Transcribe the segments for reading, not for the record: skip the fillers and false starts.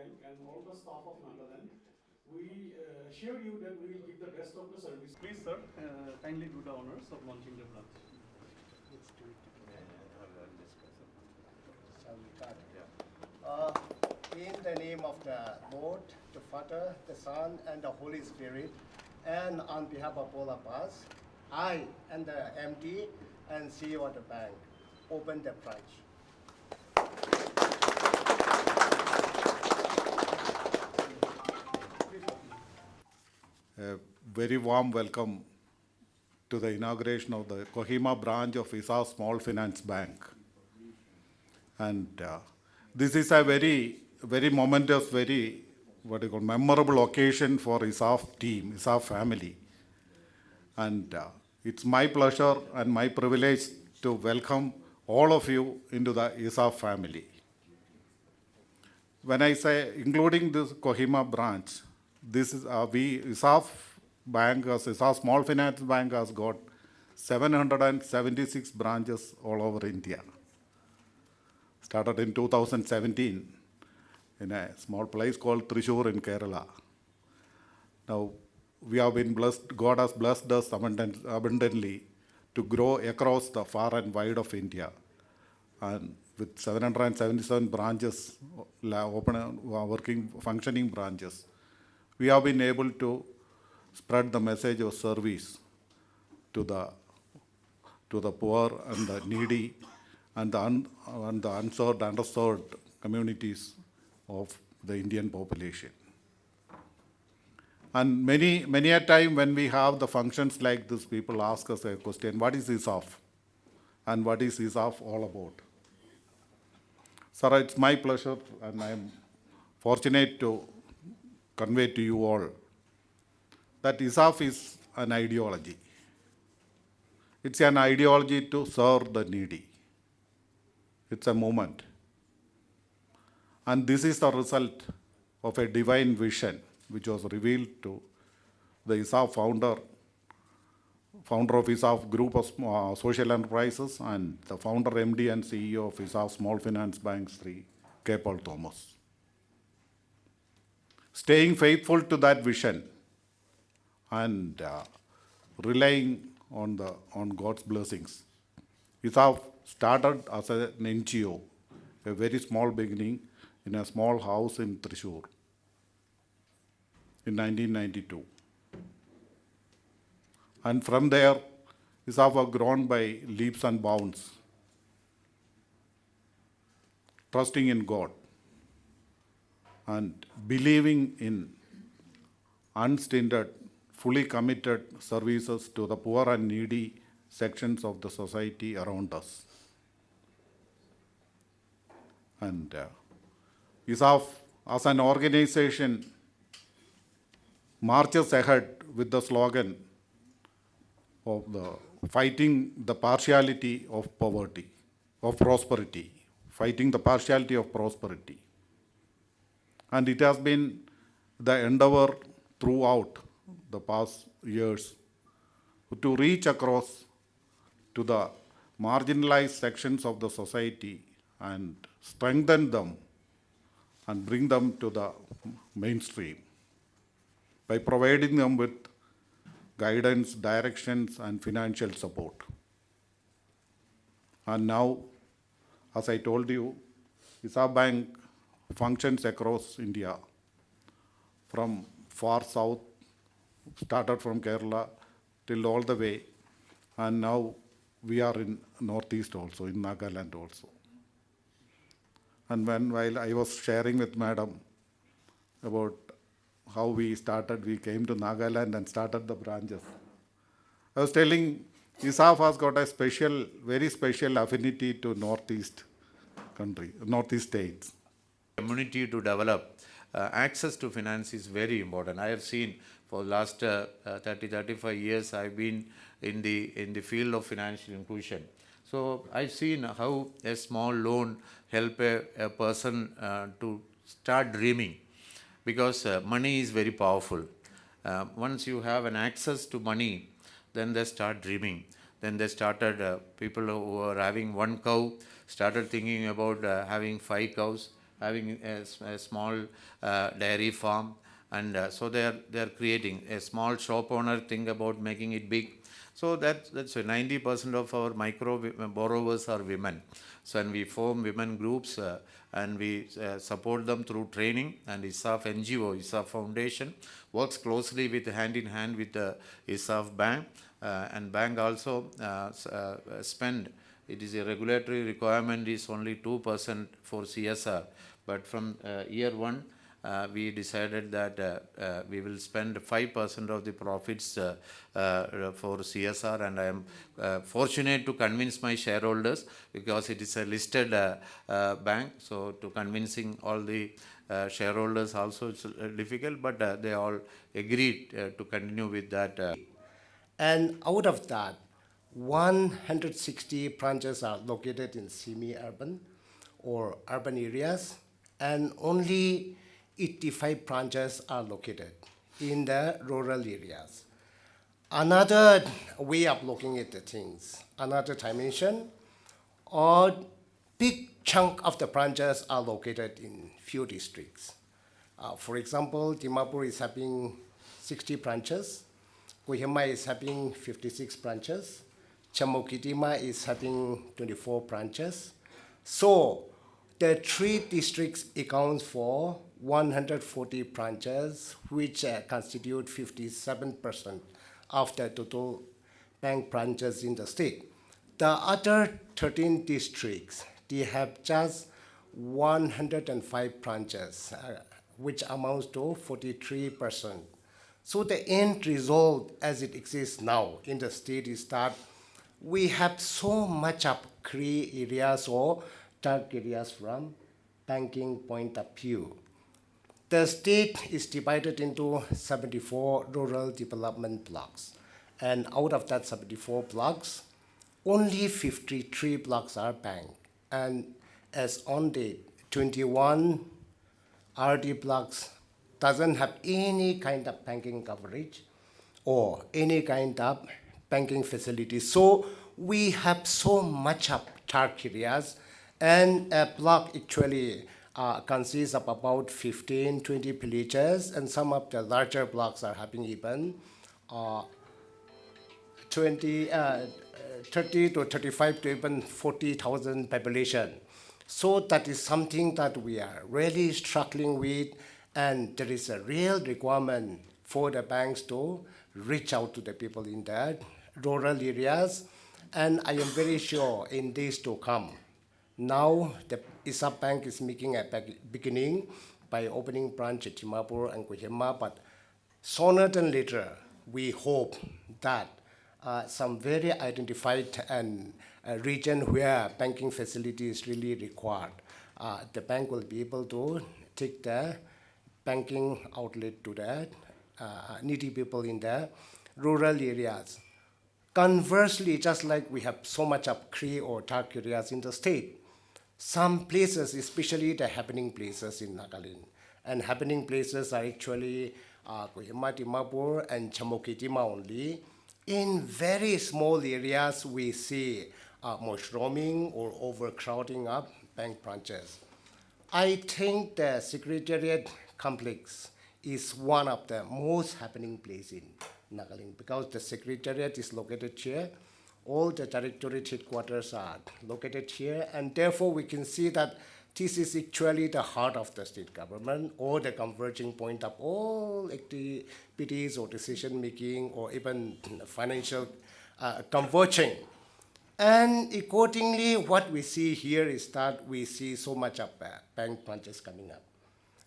Bank and all the staff of Nagaland, we assure you that we will give the best of the service. Please, sir, kindly do the honors of launching the branch. Let's do it together. Shall we start? Yeah. In the name of the Lord, the Father, the Son, and the Holy Spirit, and on behalf of all of us, I and the MD and CEO of the bank open the branch. A very warm welcome to the inauguration of the Kohima branch of ESAF Small Finance Bank. And this is a very momentous, very memorable occasion for ESAF team, ESAF family. And it's my pleasure and my privilege to welcome all of you into the ESAF family. When I say including this Kohima branch, this is ESAF Bank, ESAF Small Finance Bank has got 776 branches all over India. Started in 2017 in a small place called Thrissur in Kerala. Now, we have been blessed, God has blessed us abundantly to grow across the far and wide of India. And with 777 branches, functioning branches, we have been able to spread the message of service to the poor and the needy and the unserved, underserved communities of the Indian population. And many a time when we have the functions like this, people ask us a question, what is ESAF? And what is ESAF all about? Sir, it's my pleasure and I am fortunate to convey to you all that ESAF is an ideology. It's an ideology to serve the needy. It's a movement. And this is the result of a divine vision which was revealed to the ESAF founder of ESAF Group of Social Enterprises and the founder, MD and CEO of ESAF Small Finance Bank, Sri K. Paul Thomas. Staying faithful to that vision and relying on God's blessings. ESAF started as an NGO, a very small beginning in a small house in Thrissur in 1992. And from there, ESAF have grown by leaps and bounds, trusting in God and believing in unstinted, fully committed services to the poor and needy sections of the society around us. And ESAF, as an organization, marches ahead with the slogan of fighting the partiality of prosperity, fighting the partiality of prosperity. And it has been the endeavor throughout the past years to reach across to the marginalized sections of the society and strengthen them and bring them to the mainstream by providing them with guidance, directions, and financial support. And now, as I told you, ESAF Bank functions across India from far south, started from Kerala till all the way, and now we are in northeast also, in Nagaland also. And while I was sharing with Madam about how we came to Nagaland and started the branches. I was telling ESAF has got a very special affinity to northeast states. Community to develop access to finance is very important. I have seen for the last 35 years I've been in the field of financial inclusion. So I've seen how a small loan help a person to start dreaming, because money is very powerful. Once you have an access to money, then they start dreaming. Then they started, people who were having one cow started thinking about having 5 cows, having a small dairy farm, and so they are creating. A small shop owner think about making it big. So that's 90% of our micro borrowers are women. So and we form women groups and we support them through training. And ESAF NGO, ESAF Foundation, works closely with hand in hand with the ESAF Bank. And bank also spend, it is a regulatory requirement is only 2% for CSR. But from year one, we decided that we will spend 5% of the profits for CSR, and I am fortunate to convince my shareholders, because it is a listed bank. So to convincing all the shareholders also it's difficult, but they all agreed to continue with that. And out of that, 160 branches are located in semi-urban or urban areas, and only 85 branches are located in the rural areas. Another way of looking at the things, another dimension, a big chunk of the branches are located in few districts. For example, Dimapur is having 60 branches, Kohima is having 56 branches, Chamokitima is having 24 branches. So the 3 districts accounts for 140 branches, which constitute 57% of the total bank branches in the state. The other 13 districts, they have just 105 branches, which amounts to 43%. So the end result as it exists now in the state is that we have so much of gray areas or dark areas from banking point of view. The state is divided into 74 rural development blocks. And out of that 74 blocks, only 53 blocks are banked. And as on date, 21 RD blocks doesn't have any kind of banking coverage or any kind of banking facilities. So we have so much of dark areas, and a block actually consists of about 15, 20 villages, and some of the larger blocks are having even 30 to 35 to even 40,000 population. So that is something that we are really struggling with, and there is a real requirement for the banks to reach out to the people in the rural areas. And I am very sure in days to come, now the ESAF Bank is making a beginning by opening branch at Dimapur and Kohima, but sooner than later, we hope that some very identified and region where banking facility is really required, the bank will be able to take the banking outlet to the needy people in the rural areas. Conversely, just like we have so much of gray or dark areas in the state, some places, especially the happening places in Nagaland, and happening places are actually Kohima, Dimapur, and Chamokitima only. In very small areas, we see mushrooming or overcrowding of bank branches. I think the Secretariat complex is one of the most happening places in Nagaland, because the Secretariat is located here. All the directorate headquarters are located here, and therefore we can see that this is actually the heart of the state government, or the converging point of all activities or decision making or even financial converging. And accordingly, what we see here is that we see so much of bank branches coming up.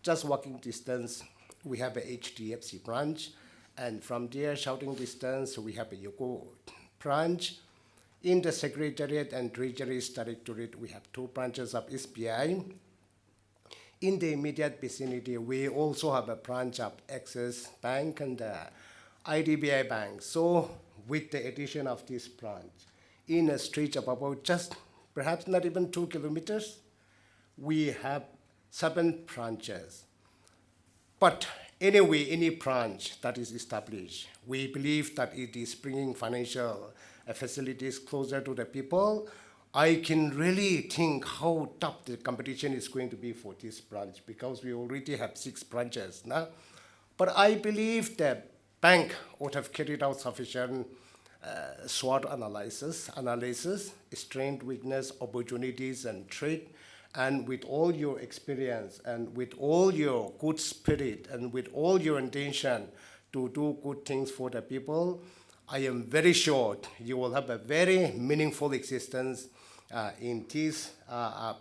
Just walking distance, we have a HDFC branch, and from there, shouting distance, we have a Yoko branch. In the Secretariat and Treasury Directorate, we have 2 branches of SBI. in the immediate vicinity, we also have a branch of Axis Bank and IDBI Bank. So with the addition of this branch, in a stretch of about just perhaps not even 2 kilometers, we have 7 branches. But anyway, any branch that is established, we believe that it is bringing financial facilities closer to the people. I can really think how tough the competition is going to be for this branch because we already have 6 branches now. But I believe the bank would have carried out sufficient SWOT analysis, strength, weakness, opportunities, and threat. And with all your experience and with all your good spirit and with all your intention to do good things for the people, I am very sure you will have a very meaningful existence in this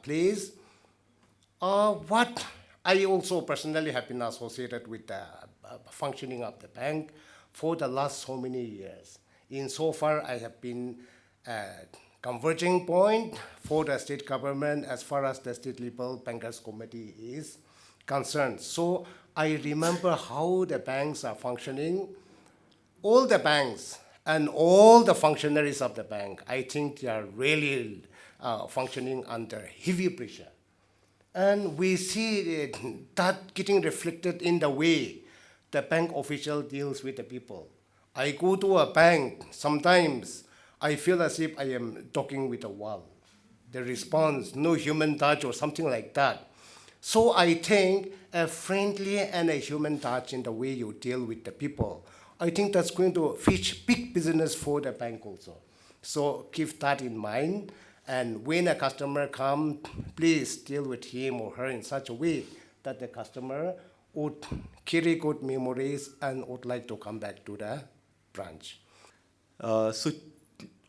place. What I also personally have been associated with the functioning of the bank for the last so many years. Insofar, I have been converging point for the state government as far as the state level bankers committee is concerned. So I remember how the banks are functioning. All the banks and all the functionaries of the bank, I think they are really functioning under heavy pressure. And we see that getting reflected in the way the bank official deals with the people. I go to a bank, sometimes I feel as if I am talking with a wall. The response, no human touch or something like that. So I think a friendly and a human touch in the way you deal with the people, I think that's going to fetch big business for the bank also. So keep that in mind. And when a customer comes, please deal with him or her in such a way that the customer would carry good memories and would like to come back to the branch. So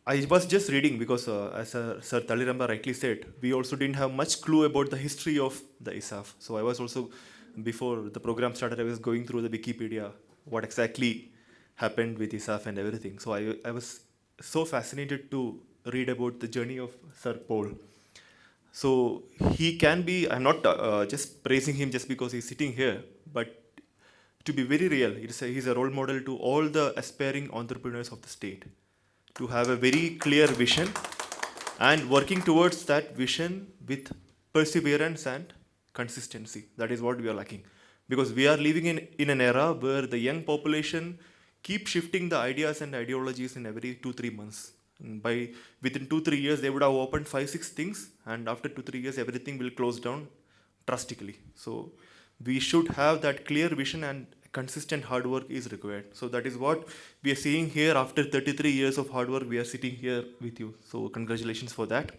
I was just reading because as Sir Taliramba rightly said, we also didn't have much clue about the history of the ESAF. So I was also, before the program started, I was going through the Wikipedia, what exactly happened with ESAF and everything. So I was so fascinated to read about the journey of Sir Paul. So he can be, I'm not just praising him just because he's sitting here, but to be very real, he's a role model to all the aspiring entrepreneurs of the state, to have a very clear vision and working towards that vision with perseverance and consistency. That is what we are lacking. Because we are living in an era where the young population keep shifting the ideas and ideologies in every 2-3 months. And within 2-3 years, they would have opened 5-6 things, and after 2-3 years, everything will close down drastically. So we should have that clear vision, and consistent hard work is required. So that is what we are seeing here. After 33 years of hard work, we are sitting here with you. So congratulations for that.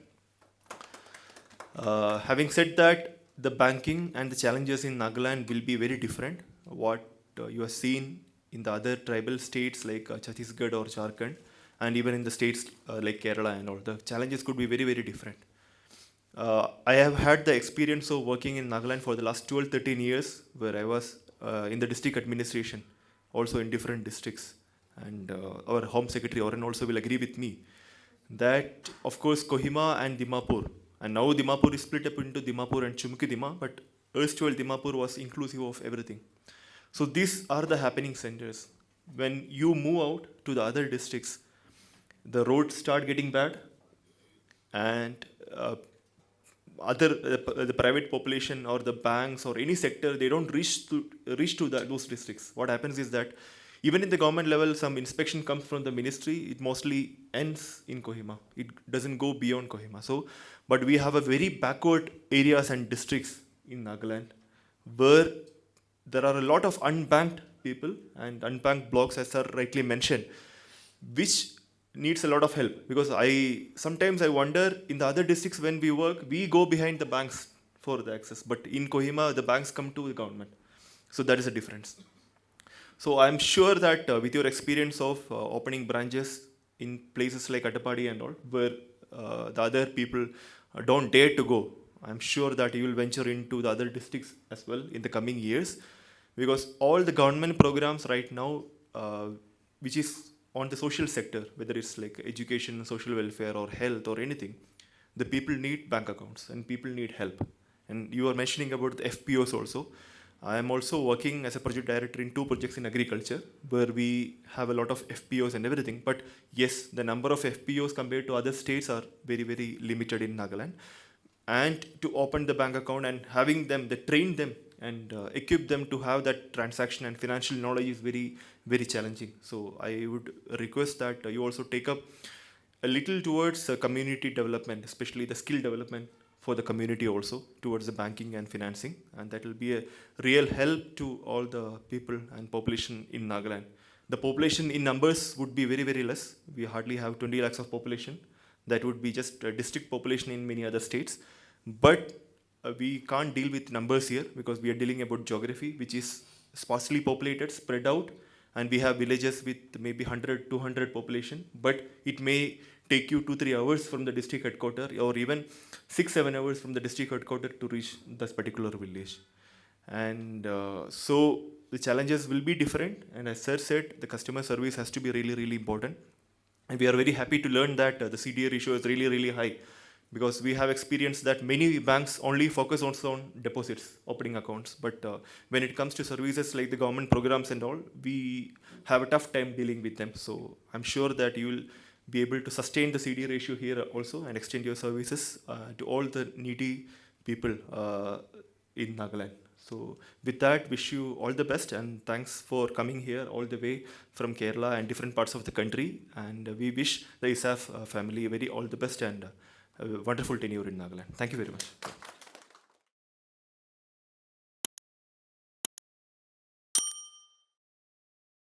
Having said that, the banking and the challenges in Nagaland will be very different. What you have seen in the other tribal states like Chhattisgarh or Jharkhand, and even in the states like Kerala and all, the challenges could be very, very different. I have had the experience of working in Nagaland for the last 12-13 years, where I was in the district administration, also in different districts. And our Home Secretary Oren also will agree with me that, of course, Kohima and Dimapur, and now Dimapur is split up into Dimapur and Chumukidima, but erstwhile Dimapur was inclusive of everything. So these are the happening centers. When you move out to the other districts, the roads start getting bad, and the private population or the banks or any sector, they don't reach to those districts. What happens is that even in the government level, some inspection comes from the ministry, it mostly ends in Kohima. It doesn't go beyond Kohima. So, but we have a very backward areas and districts in Nagaland where there are a lot of unbanked people and unbanked blocks, as Sir rightly mentioned, which needs a lot of help. Because sometimes I wonder, in the other districts when we work, we go behind the banks for the access, but in Kohima, the banks come to the government. So that is a difference. So I'm sure that with your experience of opening branches in places like Attapadi and all, where the other people don't dare to go, I'm sure that you will venture into the other districts as well in the coming years, because all the government programs right now, which is on the social sector, whether it's like education, social welfare, or health, or anything, the people need bank accounts and people need help. And you were mentioning about the FPOs also. I am also working as a project director in 2 projects in agriculture, where we have a lot of FPOs and everything. But yes, the number of FPOs compared to other states are very, very limited in Nagaland. And to open the bank account and having them, they train them and equip them to have that transaction and financial knowledge is very, very challenging. So I would request that you also take up a little towards community development, especially the skill development for the community also towards the banking and financing, and that will be a real help to all the people and population in Nagaland. The population in numbers would be very, very less. We hardly have 20 lakhs of population. That would be just a district population in many other states. But we can't deal with numbers here because we are dealing about geography, which is sparsely populated, spread out, and we have villages with maybe 100, 200 population, but it may take you 2-3 hours from the district headquarters or even 6-7 hours from the district headquarters to reach this particular village. And so the challenges will be different, and as Sir said, the customer service has to be really, really important. And we are very happy to learn that the CDA ratio is really, really high, because we have experienced that many banks only focus also on deposits, opening accounts. But when it comes to services like the government programs and all, we have a tough time dealing with them. So I'm sure that you will be able to sustain the CDA ratio here also and extend your services to all the needy people in Nagaland. So with that, wish you all the best, and thanks for coming here all the way from Kerala and different parts of the country. And we wish the ESAF family very all the best and a wonderful tenure in Nagaland. Thank you very much.